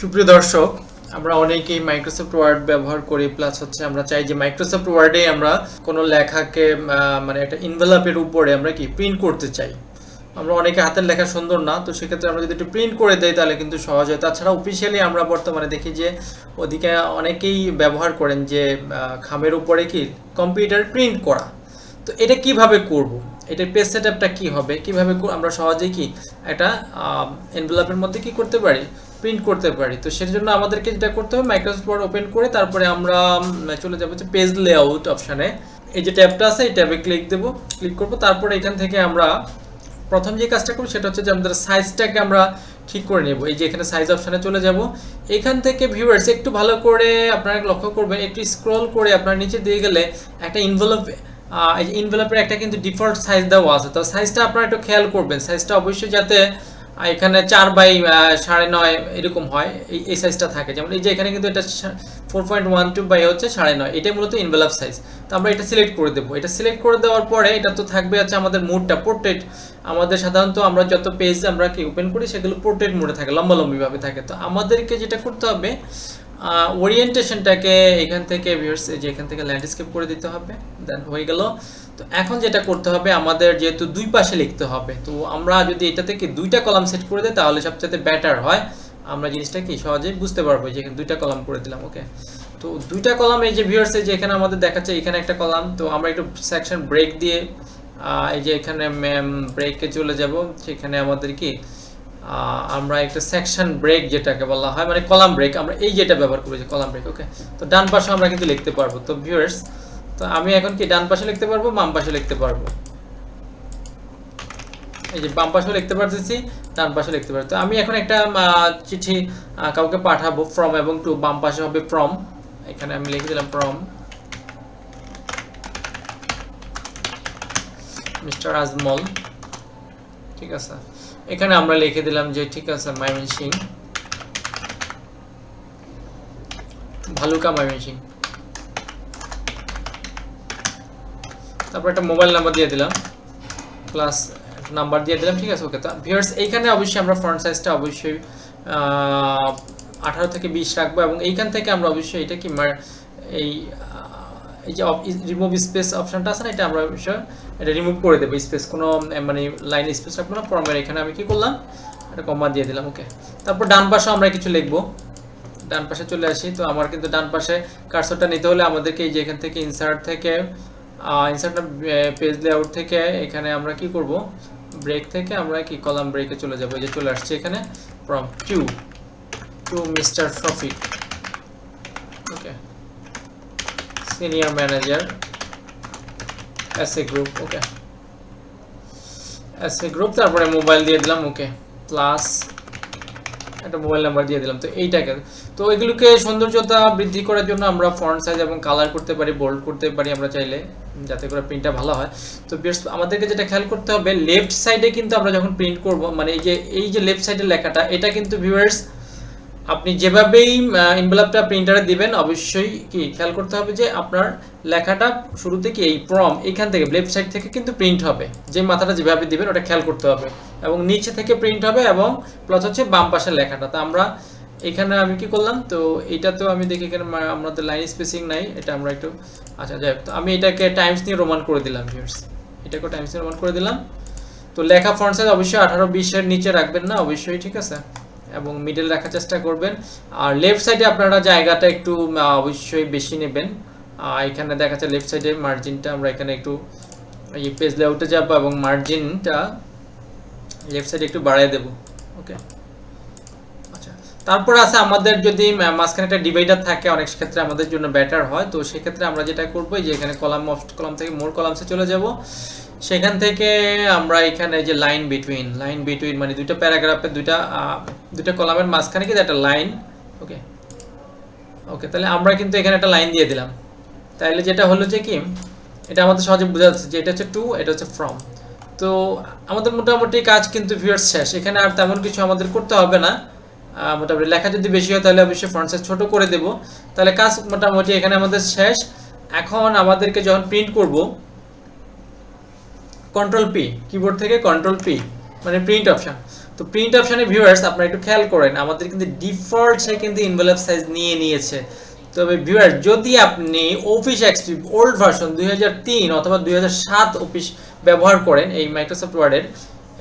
সুপ্রিয় দর্শক, আমরা অনেকেই মাইক্রোসফট ওয়ার্ড ব্যবহার করি, প্লাস হচ্ছে আমরা চাই যে মাইক্রোসফট ওয়ার্ডে আমরা কোনো লেখাকে মানে একটা ইনভেলপের উপরে আমরা কি প্রিন্ট করতে চাই। আমরা অনেকে হাতের লেখা সুন্দর না, তো সেক্ষেত্রে আমরা যদি একটু প্রিন্ট করে দেই তাহলে কিন্তু সহজ হয়। তাছাড়া অফিসিয়ালি আমরা বর্তমানে দেখি যে ওদিকে অনেকেই ব্যবহার করেন যে খামের উপরে কি কম্পিউটার প্রিন্ট করা। তো এটা কিভাবে করব, এটার পেজ সেটআপটা কি হবে, কিভাবে আমরা সহজেই কি একটা এনভেলপের মধ্যে কি করতে পারি, প্রিন্ট করতে পারি। তো সেটার জন্য আমাদেরকে যেটা করতে হবে, মাইক্রোসফট ওয়ার্ড ওপেন করে তারপরে আমরা চলে যাবো যে পেজ লেআউট অপশানে। এই যে ট্যাবটা আছে এই ট্যাবে ক্লিক করব। তারপরে এখান থেকে আমরা প্রথম যে কাজটা করব সেটা হচ্ছে যে আমাদের সাইজটাকে আমরা ঠিক করে নেব। এই যে এখানে সাইজ অপশানে চলে যাব। এখান থেকে ভিউয়ার্স একটু ভালো করে আপনারা লক্ষ্য করবেন, একটু স্ক্রল করে আপনার নিচে দিয়ে গেলে একটা এই যে ইনভেলপের একটা কিন্তু ডিফল্ট সাইজ দেওয়া আছে। তো সাইজটা আপনারা একটু খেয়াল করবেন, সাইজটা অবশ্যই যাতে এখানে 4/9.5 এরকম হয়, এই সাইজটা থাকে। যেমন এই যে এখানে কিন্তু এটা 4.12 বাই হচ্ছে 9.5, এটাই মূলত ইনভেলপ সাইজ। তো আমরা এটা সিলেক্ট করে দেবো। এটা সিলেক্ট করে দেওয়ার পরে এটা তো থাকবে হচ্ছে আমাদের মোডটা পোর্ট্রেট। আমাদের সাধারণত আমরা যত পেজ আমরা কি ওপেন করি সেগুলো পোর্ট্রেট মোডে থাকে, লম্বালম্বিভাবে থাকে। তো আমাদেরকে যেটা করতে হবে, ওরিয়েন্টেশনটাকে এখান থেকে ভিউয়ার্স এই যে এখান থেকে ল্যান্ডস্কেপ করে দিতে হবে, দেন হয়ে গেল। তো এখন যেটা করতে হবে, আমাদের যেহেতু দুই পাশে লিখতে হবে, তো আমরা যদি এটা থেকে দুইটা কলাম সেট করে দিই তাহলে সবচেয়ে বেটার হয়। আমরা জিনিসটা কি সহজেই বুঝতে পারবো যে এখানে দুইটা কলাম করে দিলাম। ওকে, তো দুইটা কলাম এই যে ভিউয়ার্স এই যে এখানে আমাদের দেখাচ্ছে এখানে একটা কলাম। তো আমরা একটু সেকশন ব্রেক দিয়ে এই যে এখানে ব্রেকে চলে যাব। সেখানে আমাদের কি আমরা একটা সেকশন ব্রেক যেটাকে বলা হয়, মানে কলাম ব্রেক, আমরা এই যেটা ব্যবহার করি যে কলাম ব্রেক। ওকে, তো ডান পাশে আমরা কিন্তু লিখতে পারবো। তো ভিউয়ার্স, তো আমি এখন কি ডান পাশে লিখতে পারবো, বাম পাশে লিখতে পারবো। এই যে বাম পাশেও লিখতে পারতেছি, ডান পাশে লিখতে পারবো। তো আমি এখন একটা চিঠি কাউকে পাঠাবো, ফ্রম এবং টু, বাম পাশে হবে ফ্রম। এখানে আমি লিখে দিলাম ফ্রম মিস্টার আজমল। ঠিক আছে, এখানে আমরা লিখে দিলাম যে ঠিক আছে ময়মনসিংহ, ভালুকা ময়মনসিংহ। তারপর একটা মোবাইল নাম্বার দিয়ে দিলাম, প্লাস নাম্বার দিয়ে দিলাম। ঠিক আছে, ওকে। তো ভিউয়ার্স, এইখানে অবশ্যই আমরা ফন্ট সাইজটা অবশ্যই 18 থেকে 20 রাখবো, এবং এইখান থেকে আমরা অবশ্যই এটা কি এই যে রিমুভ স্পেস অপশনটা আছে না, এটা আমরা অবশ্যই এটা রিমুভ করে দেবো। স্পেস কোনো মানে লাইন স্পেস রাখবো না, ফর্মের এখানে আমি কি করলাম, একটা কমা দিয়ে দিলাম। ওকে, তারপর ডান পাশে আমরা কিছু লিখবো। ডান পাশে চলে আসি। তো আমার কিন্তু ডান পাশে কার্সরটা নিতে হলে আমাদেরকে এই যে এখান থেকে ইনসার্ট থেকে ইনসার্ট পেজ লেআউট থেকে এখানে আমরা কি করব, ব্রেক থেকে আমরা কি কলাম ব্রেকে চলে যাব। এই যে চলে আসছে এখানে from to mister Shafiq. Okay, senior manager SA group. Okay, SA group, তারপরে মোবাইল দিয়ে দিলাম। ওকে, প্লাস একটা মোবাইল নাম্বার দিয়ে দিলাম। তো এইটাকে, তো এগুলোকে সৌন্দর্যতা বৃদ্ধি করার জন্য আমরা ফন্ট সাইজ এবং কালার করতে পারি, বোল্ড করতে পারি আমরা চাইলে, যাতে করে প্রিন্টটা ভালো হয়। তো আমাদেরকে যেটা খেয়াল করতে হবে, লেফট সাইডে কিন্তু আমরা যখন প্রিন্ট করব, মানে এই যে লেফট সাইডের লেখাটা, এটা কিন্তু ভিউয়ার্স আপনি যেভাবেই এনভেলপটা প্রিন্টারে দিবেন অবশ্যই কি খেয়াল করতে হবে যে আপনার লেখাটা শুরুতে কি এই ফ্রম এখান থেকে লেফট সাইড থেকে কিন্তু প্রিন্ট হবে, যে মাথাটা যেভাবে দিবেন ওটা খেয়াল করতে হবে, এবং নিচে থেকে প্রিন্ট হবে, এবং প্লাস হচ্ছে বাম পাশের লেখাটা। তো আমরা এখানে আমি কি করলাম, তো এটা তো আমি দেখি এখানে আমাদের লাইন স্পেসিং নাই, এটা আমরা একটু আচ্ছা যাই হোক। তো আমি এটাকে টাইমস নিয়ে রোমান করে দিলাম ভিউয়ার্স, এটাকে টাইমস নিয়ে রোমান করে দিলাম। তো লেখা ফন্ট সাইজ অবশ্যই 18-20 এর নিচে রাখবেন না অবশ্যই, ঠিক আছে, এবং মিডল রাখার চেষ্টা করবেন। আর লেফট সাইডে আপনারা জায়গাটা একটু অবশ্যই বেশি নেবেন। এখানে দেখা যাচ্ছে লেফট সাইডে মার্জিনটা আমরা এখানে একটু এই পেজ লেআউটে যাব এবং মার্জিনটা লেফট সাইডে একটু বাড়ায় দেব। ওকে, আচ্ছা। তারপর আছে আমাদের যদি মাঝখানে একটা ডিভাইডার থাকে, অনেক ক্ষেত্রে আমাদের জন্য বেটার হয়। তো সেক্ষেত্রে আমরা যেটা করবো, যে এখানে কলাম থেকে মোর কলামসে চলে যাব। সেখান থেকে আমরা এখানে যে লাইন বিটুইন মানে দুইটা প্যারাগ্রাফের দুইটা কলামের মাঝখানে কিন্তু একটা লাইন। ওকে, তাহলে আমরা কিন্তু এখানে একটা লাইন দিয়ে দিলাম। তাহলে যেটা হলো যে কি, এটা আমাদের সহজে বোঝা যাচ্ছে যে এটা হচ্ছে টু, এটা হচ্ছে ফ্রম। তো আমাদের মোটামুটি কাজ কিন্তু ভিউয়ার্স শেষ। এখানে আর তেমন কিছু আমাদের করতে হবে না। মোটামুটি লেখা যদি বেশি হয় তাহলে অবশ্যই ফন্ট সাইজ ছোট করে দেব। তাহলে কাজ মোটামুটি এখানে আমাদের শেষ। এখন আমাদেরকে যখন প্রিন্ট করব, কন্ট্রোল পি, কিবোর্ড থেকে কন্ট্রোল পি মানে প্রিন্ট অপশন। তো প্রিন্ট অপশনে ভিউয়ার্স আপনারা একটু খেয়াল করেন, আমাদের কিন্তু ডিফল্ট সে কিন্তু এনভেলপ সাইজ নিয়েছে। তবে ভিউয়ার যদি আপনি অফিস এক্সপি ওল্ড ভার্সন 2003 অথবা 2007 অফিস ব্যবহার করেন, এই মাইক্রোসফট ওয়ার্ডের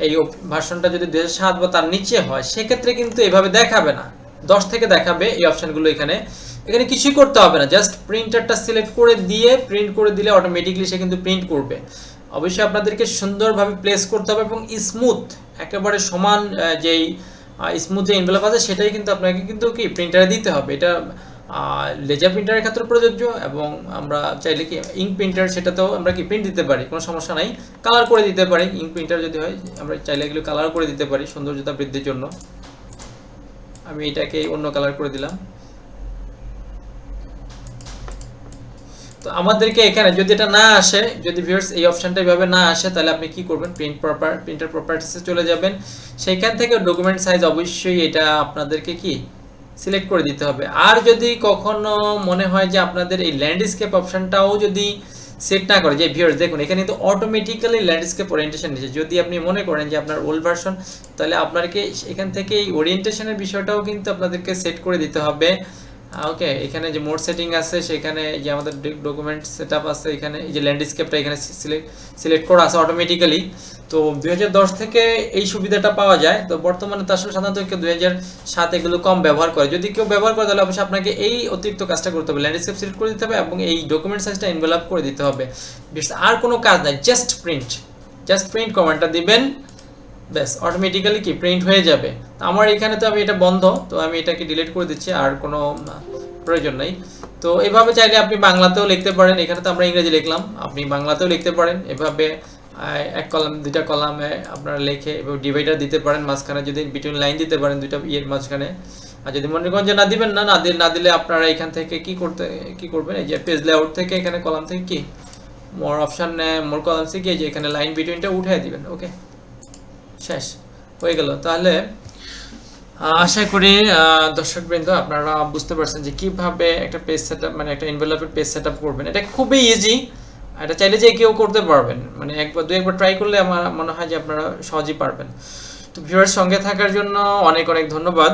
এই ভার্সনটা যদি 2007 বা তার নিচে হয়, সেক্ষেত্রে কিন্তু এভাবে দেখাবে না, 10 থেকে দেখাবে এই অপশনগুলো। এখানে কিছুই করতে হবে না, জাস্ট প্রিন্টারটা সিলেক্ট করে দিয়ে প্রিন্ট করে দিলে অটোমেটিকলি সে কিন্তু প্রিন্ট করবে। অবশ্যই আপনাদেরকে সুন্দরভাবে প্লেস করতে হবে এবং স্মুথ, একেবারে সমান যেই স্মুথ যে এনভেলপ আছে সেটাই কিন্তু আপনাকে কিন্তু কি প্রিন্টারে দিতে হবে। এটা লেজার প্রিন্টারের ক্ষেত্রে প্রযোজ্য, এবং আমরা চাইলে কি ইঙ্ক প্রিন্টার সেটাতেও আমরা কি প্রিন্ট দিতে পারি, কোনো সমস্যা নাই। কালার করে দিতে পারি, ইঙ্ক প্রিন্টার যদি হয় আমরা চাইলে এগুলো কালার করে দিতে পারি সৌন্দর্যতা বৃদ্ধির জন্য। আমি এটাকে অন্য কালার করে দিলাম। তো আমাদেরকে এখানে যদি এটা না আসে, যদি ভিউয়ার্স এই অপশনটা এইভাবে না আসে, তাহলে আপনি কি করবেন, প্রিন্টার প্রপার্টিসে চলে যাবেন। সেইখান থেকে ডকুমেন্ট সাইজ অবশ্যই এটা আপনাদেরকে কি সিলেক্ট করে দিতে হবে। আর যদি কখনো মনে হয় যে আপনাদের এই ল্যান্ডস্কেপ অপশনটাও যদি সেট না করে, যে ভিউয়ার্স দেখুন এখানে কিন্তু অটোমেটিক্যালি ল্যান্ডস্কেপ ওরিয়েন্টেশন নিচ্ছে। যদি আপনি মনে করেন যে আপনার ওল্ড ভার্সন, তাহলে আপনাকে এখান থেকে এই ওরিয়েন্টেশনের বিষয়টাও কিন্তু আপনাদেরকে সেট করে দিতে হবে। ওকে, এখানে যে মোড সেটিং আছে, সেখানে যে আমাদের ডকুমেন্ট সেটআপ আছে, এখানে এই যে ল্যান্ডস্কেপটা এখানে সিলেক্ট করা আছে অটোমেটিক্যালি। তো 2010 থেকে এই সুবিধাটা পাওয়া যায়। তো বর্তমানে তো আসলে সাধারণত কেউ 2007 এগুলো কম ব্যবহার করে। যদি কেউ ব্যবহার করে তাহলে অবশ্যই আপনাকে এই অতিরিক্ত কাজটা করতে হবে, ল্যান্ডস্কেপ সিলেক্ট করে দিতে হবে এবং এই ডকুমেন্ট সাইজটা এনভেলপ করে দিতে হবে। আর কোনো কাজ নাই, জাস্ট প্রিন্ট কমান্ডটা দিবেন, ব্যাস অটোমেটিক্যালি কি প্রিন্ট হয়ে যাবে। তো আমার এখানে তো আমি এটা বন্ধ, তো আমি এটাকে ডিলিট করে দিচ্ছি, আর কোনো প্রয়োজন নাই। তো এভাবে চাইলে আপনি বাংলাতেও লিখতে পারেন, এখানে তো আমরা ইংরেজি লিখলাম, আপনি বাংলাতেও লিখতে পারেন। এভাবে এক কলাম দুইটা কলামে আপনারা লিখে এভাবে ডিভাইডার দিতে পারেন, মাঝখানে যদি বিটুইন লাইন দিতে পারেন দুইটা ইয়ের মাঝখানে। আর যদি মনে করেন যে না দিবেন না দিলে আপনারা এখান থেকে কি করবেন, এই যে পেজ লেআউট থেকে এখানে কলাম থেকে কি মোর অপশন মোর কলাম থেকে যে এখানে লাইন বিটুইনটা উঠিয়ে দিবেন। ওকে, শেষ হয়ে গেল। তাহলে আশা করি দর্শকবৃন্দ আপনারা বুঝতে পারছেন যে কিভাবে একটা পেজ সেটআপ, মানে একটা এনভেলপের পেজ সেটআপ করবেন। এটা খুবই ইজি, এটা চাইলে যে কেউ করতে পারবেন, মানে একবার ট্রাই করলে আমার মনে হয় যে আপনারা সহজেই পারবেন। তো ভিউয়ার্স, সঙ্গে থাকার জন্য অনেক ধন্যবাদ।